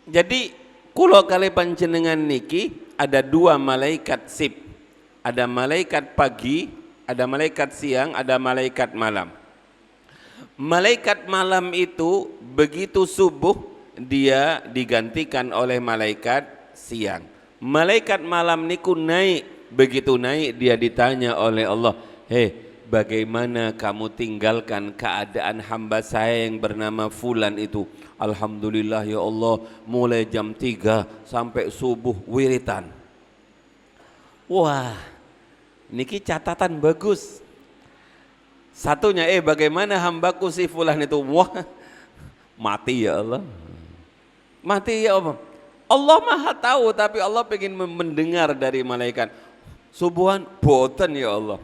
Jadi kula kali panjenengan niki ada dua malaikat sip. Ada malaikat pagi, ada malaikat siang, ada malaikat malam. Malaikat malam itu begitu subuh dia digantikan oleh malaikat siang. Malaikat malam niku naik, begitu naik dia ditanya oleh Allah, "Hei, bagaimana kamu tinggalkan keadaan hamba saya yang bernama Fulan itu?" "Alhamdulillah ya Allah, mulai jam 3 sampai subuh wiritan." Wah, niki catatan bagus. Satunya, bagaimana hambaku si Fulan itu? Wah, mati ya Allah. Mati ya Allah. Allah Maha tahu, tapi Allah ingin mendengar dari malaikat. Subuhan boten ya Allah.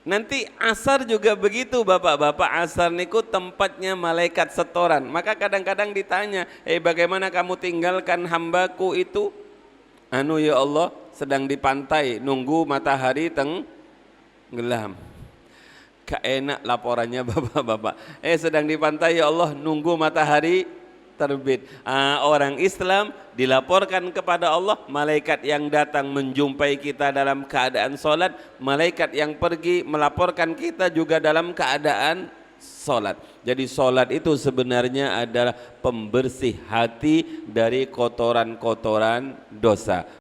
Nanti asar juga begitu bapak-bapak, asar niku tempatnya malaikat setoran. Maka kadang-kadang ditanya, bagaimana kamu tinggalkan hambaku itu? Anu ya Allah, sedang di pantai nunggu matahari tenggelam. Gak enak laporannya bapak-bapak. Sedang di pantai ya Allah nunggu matahari terbit. Orang Islam dilaporkan kepada Allah, malaikat yang datang menjumpai kita dalam keadaan sholat, malaikat yang pergi melaporkan kita juga dalam keadaan sholat. Jadi sholat itu sebenarnya adalah pembersih hati dari kotoran-kotoran dosa.